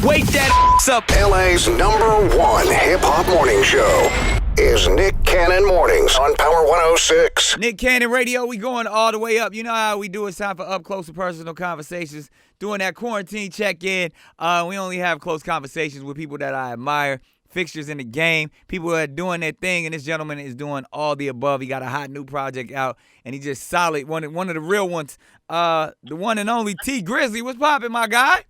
Wake that up. LA's #1 hip-hop morning show is Nick Cannon Mornings on Power 106. Nick Cannon Radio, we going all the way up. You know how we do. It's time for up close and personal conversations. Doing that quarantine check-in. We only have close conversations with people that I admire. Fixtures in the game, people are doing their thing, and this gentleman is doing all the above. He got a hot new project out, and he just solid. One of the real ones. The one and only T Grizzley. What's poppin', my guy?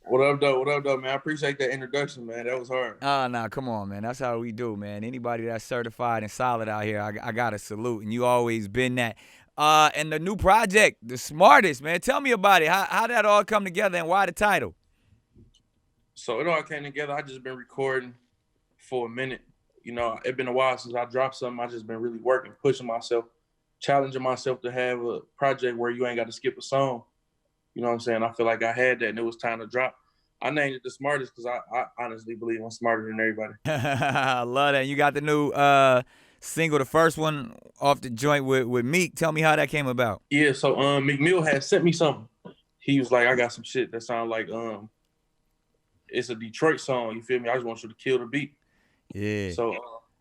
What up, though? What up, though, man? I appreciate that introduction, man. That was hard. Nah, come on, man. That's how we do, man. Anybody that's certified and solid out here, I got to salute, and you always been that. And the new project, The Smartest, man. Tell me about it. How that all come together, and why the title? So it all came together. I just been recording for a minute. You know, it's been a while since I dropped something. I just been really working, pushing myself, challenging myself to have a project where you ain't got to skip a song. You know what I'm saying? I feel like I had that, and it was time to drop. I named it The Smartest because I honestly believe I'm smarter than everybody. I love that. You got the new single, the first one off the joint with Meek. Tell me how that came about. Yeah, so Meek had sent me something. He was like, I got some shit that sound like it's a Detroit song. You feel me? I just want you to kill the beat. Yeah.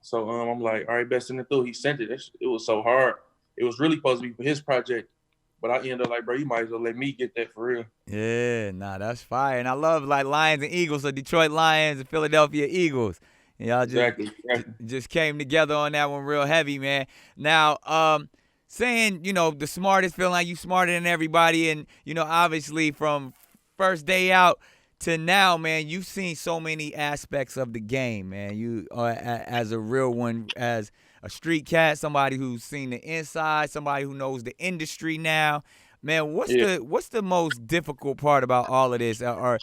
So I'm like, all right, best send it through. He sent it. It was so hard. It was really supposed to be for his project, but I ended up like, bro, you might as well let me get that for real. Yeah, nah, that's fire. And I love like Lions and Eagles, so Detroit Lions and Philadelphia Eagles. Y'all just came together on that one real heavy, man. Now, saying, you know, the smartest, feeling like you smarter than everybody, and, you know, obviously from first day out to now, man, you've seen so many aspects of the game, man. You are as a real one, as a street cat, somebody who's seen the inside, somebody who knows the industry now. Man, what's the most difficult part about all of this? Or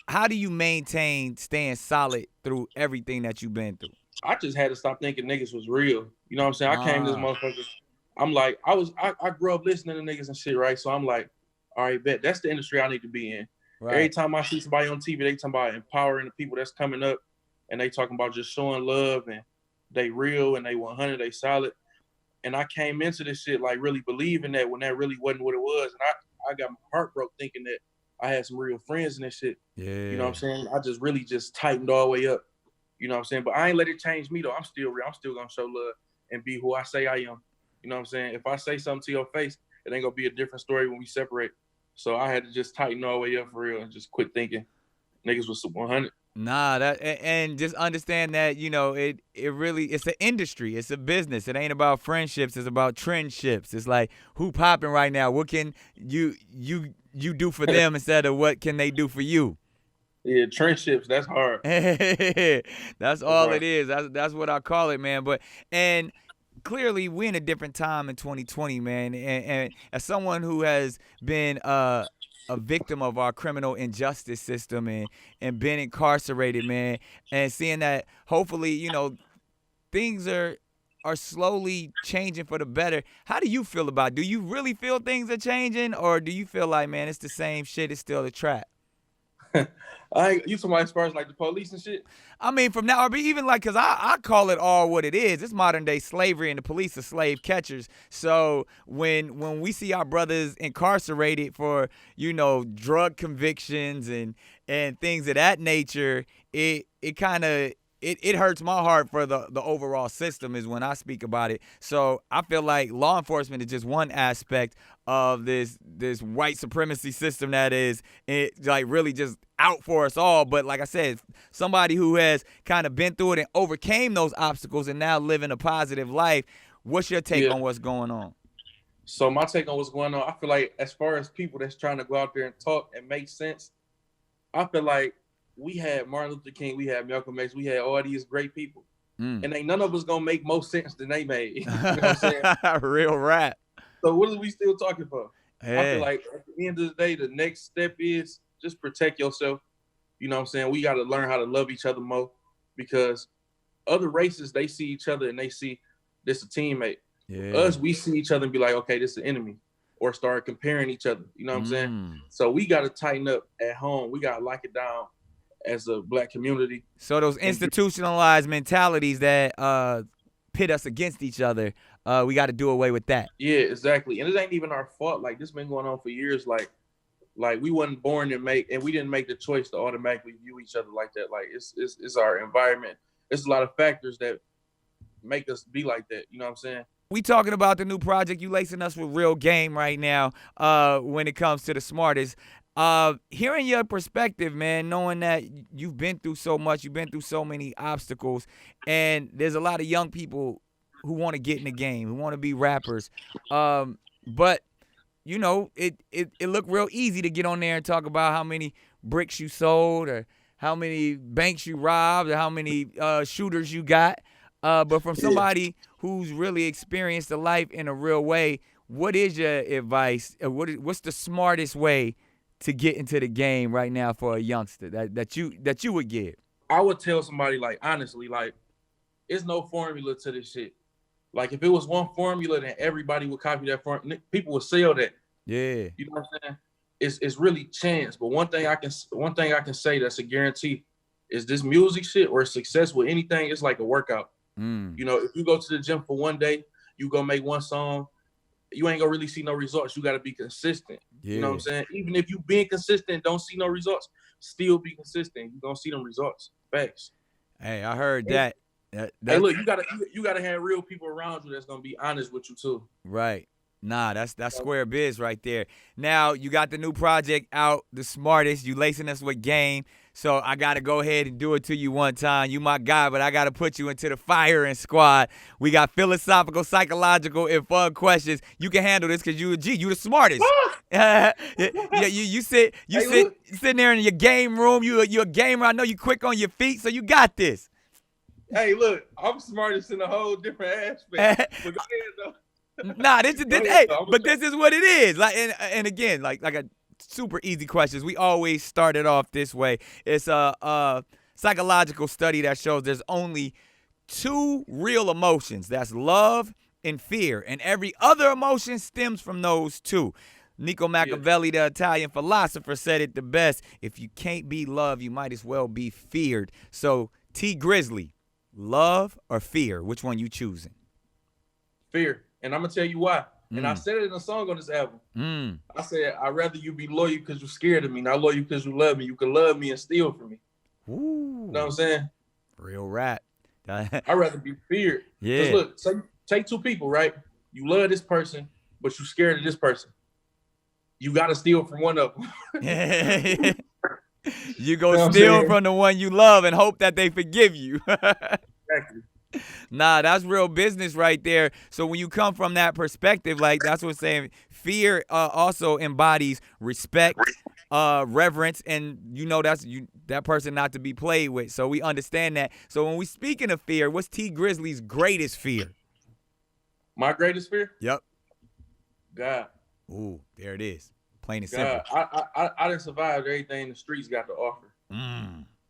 how do you maintain staying solid through everything that you've been through? I just had to stop thinking niggas was real. You know what I'm saying? I came to this motherfucker. I'm like, I grew up listening to niggas and shit, right? So I'm like, all right, bet that's the industry I need to be in. Right. Every time I see somebody on TV, they talking about empowering the people that's coming up, and they talking about just showing love, and they real, and they 100, they solid. And I came into this shit like really believing that when that really wasn't what it was. And I got my heart broke thinking that I had some real friends in this shit. Yeah. You know what I'm saying? I just really just tightened all the way up. You know what I'm saying? But I ain't let it change me though. I'm still real. I'm still gonna show love and be who I say I am. You know what I'm saying? If I say something to your face, it ain't gonna be a different story when we separate. So I had to just tighten all the way up for real and just quit thinking niggas was 100. Nah, and just understand that, you know, it really, it's an industry, it's a business. It ain't about friendships, it's about trendships. It's like, who popping right now? What can you do for them instead of what can they do for you? Yeah, trendships, that's hard. That's all it is. That's what I call it, man. And clearly we're in a different time in 2020, man. And as someone who has been a victim of our criminal injustice system and been incarcerated, man, and seeing that hopefully, you know, things are slowly changing for the better. How do you feel about it? Do you really feel things are changing, or do you feel like, man, it's the same shit, it's still a trap? You talking about as far as like the police and shit? I mean, from now, or even like, because I call it all what it is. It's modern day slavery, and the police are slave catchers. So when we see our brothers incarcerated for, you know, drug convictions and things of that nature, it kind of it hurts my heart for the overall system is when I speak about it. So I feel like law enforcement is just one aspect of this white supremacy system that is like really just out for us all. But like I said, somebody who has kind of been through it and overcame those obstacles and now living a positive life, what's your take on what's going on? So my take on what's going on, I feel like as far as people that's trying to go out there and talk and make sense, I feel like we had Martin Luther King, we had Malcolm X, we had all these great people. And ain't none of us gonna make more sense than they made. You know what I'm saying? Real rap. So what are we still talking for? Yeah. I feel like at the end of the day, the next step is just protect yourself. You know what I'm saying? We got to learn how to love each other more, because other races, they see each other and they see this a teammate. Yeah. Us, we see each other and be like, okay, this is an enemy, or start comparing each other. You know what I'm saying? So we got to tighten up at home. We got to lock it down as a black community. So those institutionalized mentalities that pit us against each other, we got to do away with that. Yeah, exactly. And it ain't even our fault. Like, this been going on for years. Like Like we wasn't born to make, and we didn't make the choice to automatically view each other like that. Like it's our environment. It's a lot of factors that make us be like that. You know what I'm saying? We talking about the new project. You lacing us with real game right now when it comes to the smartest. Hearing your perspective, man, knowing that you've been through so much, you've been through so many obstacles, and there's a lot of young people who want to get in the game, who want to be rappers. But, you know, it looked real easy to get on there and talk about how many bricks you sold or how many banks you robbed or how many shooters you got. But from somebody who's really experienced the life in a real way, what is your advice? What's the smartest way to get into the game right now for a youngster that you would give? I would tell somebody, like, honestly, like, it's no formula to this shit. Like, if it was one formula, then everybody would copy that formula. People would sell that. Yeah. You know what I'm saying? It's really chance. But one thing I can say that's a guarantee is this music shit or success with anything, it's like a workout. You know, if you go to the gym for one day, you go make one song, you ain't gonna really see no results. You gotta be consistent. Yeah. You know what I'm saying? Even if you being consistent, don't see no results, still be consistent. You're gonna see them results. Facts. Hey, I heard that. Hey, look, you gotta have real people around you that's gonna be honest with you too. Right. Nah, that's square biz right there. Now you got the new project out, The Smartest. You lacing us with game. So I got to go ahead and do it to you one time. You my guy, but I got to put you into the firing squad. We got philosophical, psychological, and fun questions. You can handle this because you the smartest. You sitting there in your game room. You're a gamer. I know you quick on your feet, so you got this. Hey, look, I'm smartest in a whole different aspect. But go ahead, though. Nah, this is what it is. Like and again, like a super easy questions. We always started off this way. It's a psychological study that shows there's only two real emotions. That's love and fear. And every other emotion stems from those two. Nico Machiavelli, the Italian philosopher, said it the best. If you can't be loved, you might as well be feared. So, T. Grizzley, love or fear? Which one you choosing? Fear. And I'm going to tell you why. And I said it in a song on this album. I said, I'd rather you be loyal because you're scared of me, not loyal because you love me. You can love me and steal from me. Ooh. You know what I'm saying? Real rap. I'd rather be feared. Yeah. Because look, so take two people, right? You love this person, but you're scared of this person. You got to steal from one of them. You go steal from the one you love and hope that they forgive you. Exactly. Nah, that's real business right there. So when you come from that perspective, like that's what I'm saying, fear also embodies respect, reverence, and you know that person not to be played with. So we understand that. So when we speaking of fear, what's T. Grizzly's greatest fear? My greatest fear? Yep. God. Ooh, there it is. Plain and God. simple. I done survived everything the streets got to offer.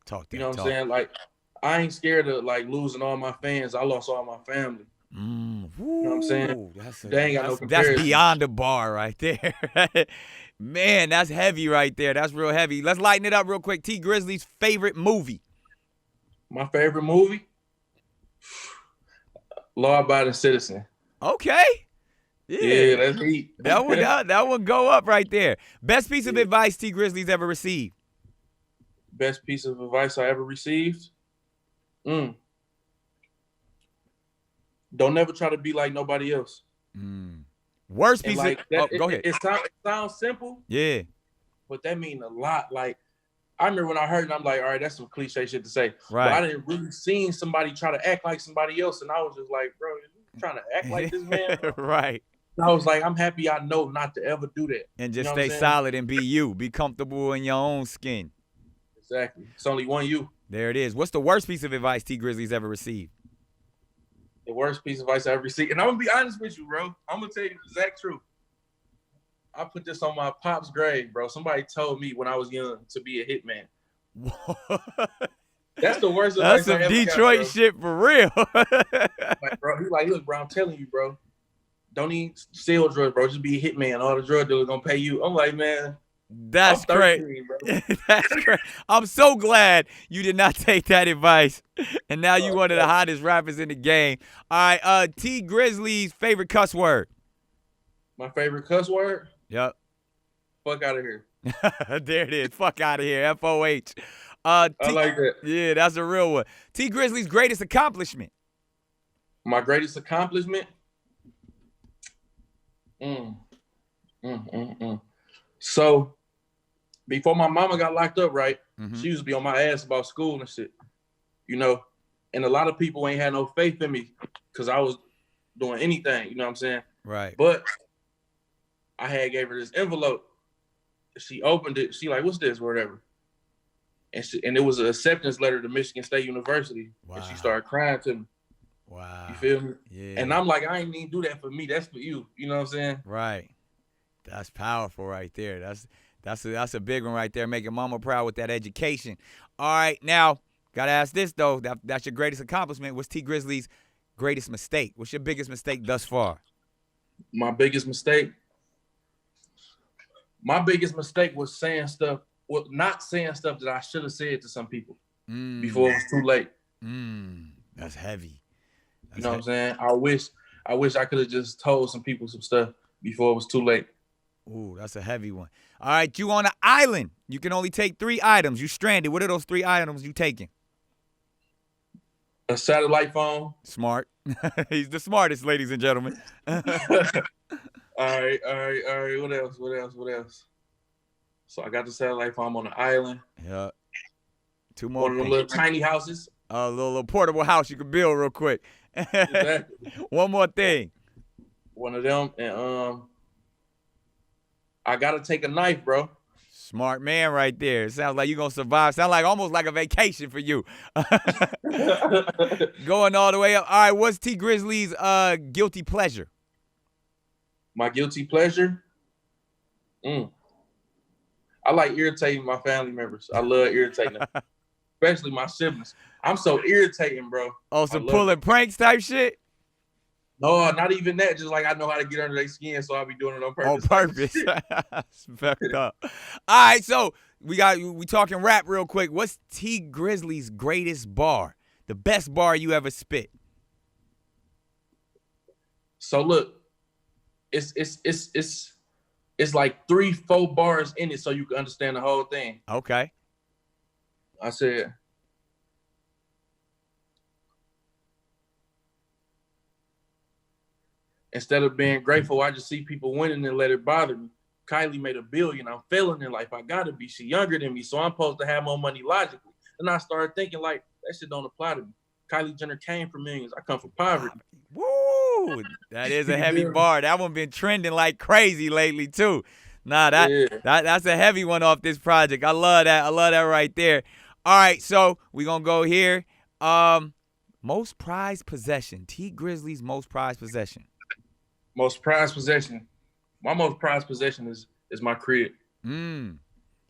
Talk that. You know what I'm saying? Like, I ain't scared of like losing all my fans. I lost all my family. You know what I'm saying? They ain't got no comparison. That's beyond the bar right there. Man, that's heavy right there. That's real heavy. Let's lighten it up real quick. T. Grizzly's favorite movie. My favorite movie? Law Abiding Citizen. Okay. Yeah, that's heat. that one go up right there. Best piece of advice T. Grizzly's ever received. Best piece of advice I ever received? Don't never try to be like nobody else. Worst piece like of go ahead. It sounds simple. Yeah. But that means a lot. Like, I remember when I heard it, I'm like, all right, that's some cliche shit to say. Right. But I didn't really see somebody try to act like somebody else. And I was just like, bro, you trying to act like this man? Right. And I was like, I'm happy I know not to ever do that. And just stay solid and be you. Be comfortable in your own skin. Exactly. It's only one you. There it is. What's the worst piece of advice T. Grizzly's ever received? The worst piece of advice I ever received. And I'm going to be honest with you, bro. I'm going to tell you the exact truth. I put this on my pop's grave, bro. Somebody told me when I was young to be a hitman. That's the worst advice I ever got. That's some Detroit shit for real. Like, bro, he's like, look, bro, I'm telling you, bro. Don't even sell drugs, bro. Just be a hitman. All the drug dealers going to pay you. I'm like, man. That's great. That's great. I'm so glad you did not take that advice. And now you one of the hottest rappers in the game. All right, T. Grizzly's favorite cuss word. My favorite cuss word? Yep. Fuck out of here. There it is. Fuck out of here. FOH. I like that. Yeah, that's a real one. T Grizzley's greatest accomplishment. My greatest accomplishment? So, before my mama got locked up, right, she used to be on my ass about school and shit, you know, and a lot of people ain't had no faith in me because I was doing anything, you know what I'm saying? Right. But I had gave her this envelope. She opened it. She like, what's this, or whatever. And it was an acceptance letter to Michigan State University. Wow. And she started crying to me. Wow. You feel me? Yeah. And I'm like, I ain't even do that for me. That's for you. You know what I'm saying? Right. That's powerful right there. That's a big one right there, making mama proud with that education. All right, now, gotta ask this though. That's your greatest accomplishment. What's T Grizzley's greatest mistake? What's your biggest mistake thus far? My biggest mistake? My biggest mistake was saying stuff, not saying stuff that I should have said to some people before it was too late. That's heavy. You know what I'm saying? I wish I could have just told some people some stuff before it was too late. Ooh, that's a heavy one. All right, you on an island. You can only take 3 items. You stranded. What are those 3 items you taking? A satellite phone. Smart. He's the smartest, ladies and gentlemen. All right. What else? So I got the satellite phone on the island. Yeah. 2 more. One of them little tiny houses. A little portable house you can build real quick. Exactly. One more thing. One of them, and I gotta take a knife, bro. Smart man right there. It sounds like you're gonna survive. Sounds like almost like a vacation for you. Going all the way up. All right, what's T Grizzley's guilty pleasure? My guilty pleasure? I like irritating my family members. I love irritating them. Especially my siblings. I'm so irritating, bro. Oh, some pulling pranks type shit? No, not even that. Just like I know how to get under their skin, so I'll be doing it on purpose. On purpose. It's fucked up. All right, so we talking rap real quick. What's T Grizzley's greatest bar? The best bar you ever spit? So look, it's like 3-4 bars in it so you can understand the whole thing. Okay. I said, instead of being grateful, I just see people winning and let it bother me. Kylie made $1 billion. I'm failing in life. I gotta be. She younger than me, so I'm supposed to have more money logically. And I started thinking like that shit don't apply to me. Kylie Jenner came from millions. I come from poverty. Woo! That is a heavy bar. That one been trending like crazy lately too. Nah, that's a heavy one off this project. I love that. I love that right there. All right, so we gonna go here. Most prized possession. T Grizzley's most prized possession. Most prized possession. My most prized possession is my crib.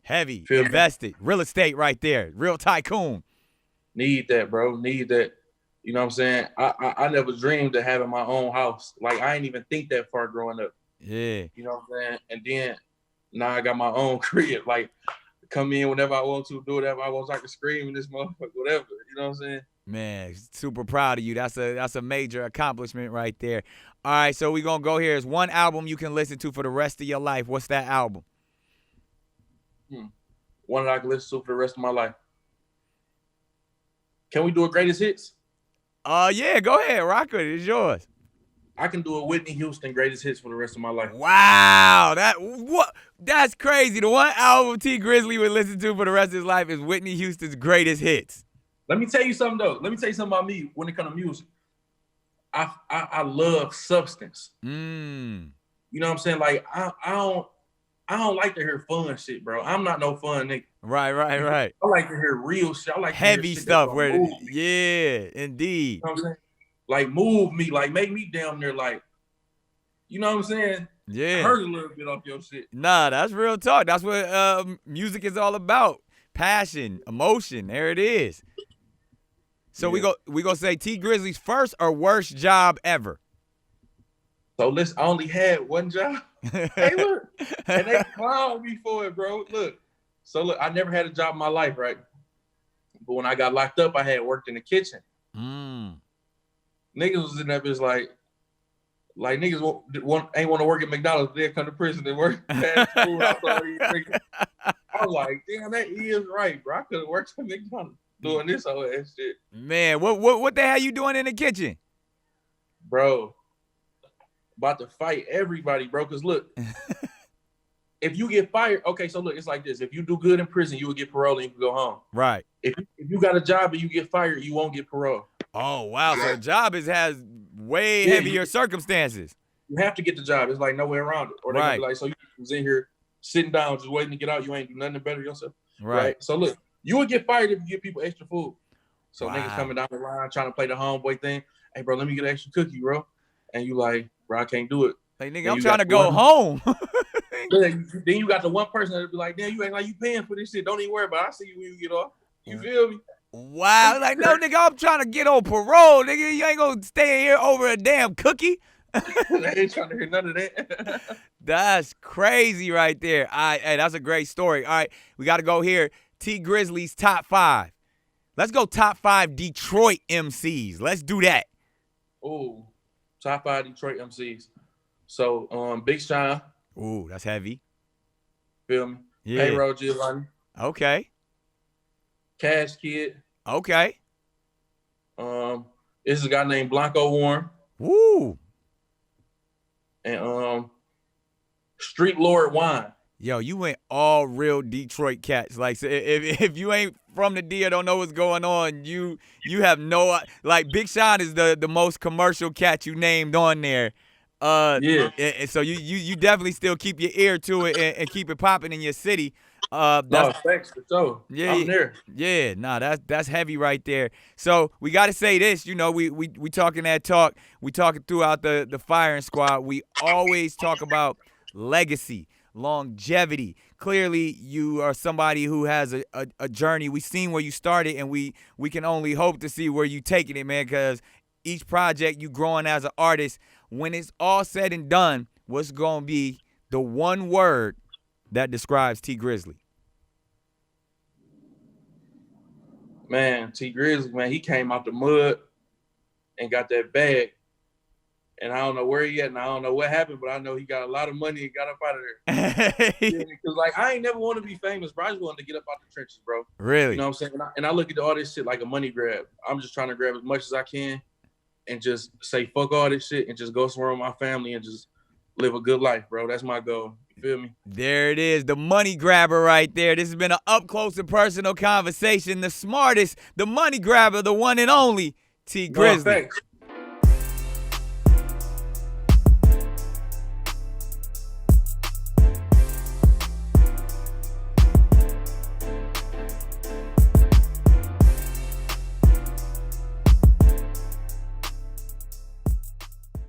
Heavy. Invested. Real estate right there. Real tycoon. Need that, bro. Need that. You know what I'm saying? I never dreamed of having my own house. Like, I ain't even think that far growing up. Yeah. You know what I'm saying? And then now I got my own crib. Like, come in whenever I want to, do whatever I want. So I can scream in this motherfucker, whatever. You know what I'm saying? Man, super proud of you. That's a major accomplishment right there. All right, so we're going to go here. It's one album you can listen to for the rest of your life. What's that album? One that I can listen to for the rest of my life. Can we do a greatest hits? Yeah, go ahead. Rock it. It's yours. I can do a Whitney Houston greatest hits for the rest of my life. Wow. That's crazy. The one album T Grizzley would listen to for the rest of his life is Whitney Houston's greatest hits. Let me tell you something, though. Let me tell you something about me when it comes to music. I love substance. You know what I'm saying? Like, I don't like to hear fun shit, bro. I'm not no fun nigga. Right. I like to hear real shit. I like heavy to hear stuff. Yeah, indeed. You know what I'm saying? Like, move me, like, make me damn near, like, you know what I'm saying? Yeah. I heard a little bit off your shit. Nah, that's real talk. That's what music is all about. Passion, emotion. There it is. So we go say T Grizzley's first or worst job ever. So listen, I only had one job. Hey, look, and they clowned me for it, bro. Look, I never had a job in my life, right? But when I got locked up, I had worked in the kitchen. Niggas was in that bitch like Like niggas ain't want to work at McDonald's. They come to prison and work fast food. I was like, damn, that is right, bro. I could have worked at McDonald's doing this whole ass shit. Man, what the hell you doing in the kitchen? Bro, about to fight everybody, bro. Because look, if you get fired, okay, so look, it's like this. If you do good in prison, you will get parole and you can go home. Right. If you got a job and you get fired, you won't get parole. Oh, wow. So the job has way heavier circumstances. You have to get the job. It's like no way around it. Or they gonna be like, so you was in here sitting down just waiting to get out. You ain't do nothing to better yourself. Right. So look, you would get fired if you give people extra food. So niggas coming down the line trying to play the homeboy thing. Hey, bro, let me get an extra cookie, bro. And you like, bro, I can't do it. Like, nigga, I'm trying to go home. Then you got the one person that'll be like, damn, you ain't like you paying for this shit. Don't even worry about it. I see you when you get off. You feel me? Wow. Like, no, nigga, I'm trying to get on parole, nigga. You ain't gonna stay here over a damn cookie. They ain't trying to hear none of that. That's crazy right there. All right, hey, that's a great story. All right, we got to go here. T Grizzley's top 5. Let's go top 5 Detroit MCs. Let's do that. Ooh, top 5 Detroit MCs. So, Big Sean. Ooh, that's heavy. Feel me? Yeah. Payroll Giovanni. Okay. Cash Kid. Okay. This is a guy named Blanco Warren. Woo. And Street Lord Wine. Yo, you went all real Detroit cats. Like, so if you ain't from the D or don't know what's going on, you have no, like, Big Sean is the most commercial cat you named on there. Yeah. And so you definitely still keep your ear to it and keep it popping in your city. No, thanks for sure. Yeah, I'm there. Yeah, nah, that's heavy right there. So we got to say this, you know, we talking that talk. We talking throughout the firing squad. We always talk about legacy, longevity. Clearly, you are somebody who has a journey. We seen where you started, and we can only hope to see where you taking it, man, because each project you growing as an artist, when it's all said and done, what's going to be the one word that describes T Grizzley? Man, T Grizzley, man, he came out the mud and got that bag. And I don't know where he at, and I don't know what happened, but I know he got a lot of money and got up out of there. Because, like, I ain't never want to be famous, bro. I just wanted to get up out the trenches, bro. Really? You know what I'm saying? And I look at all this shit like a money grab. I'm just trying to grab as much as I can and just say, fuck all this shit and just go somewhere with my family and just live a good life, bro. That's my goal. You feel me? There it is, the money grabber right there. This has been an up-close and personal conversation. The smartest, the money grabber, the one and only T Grizzley. No, thanks.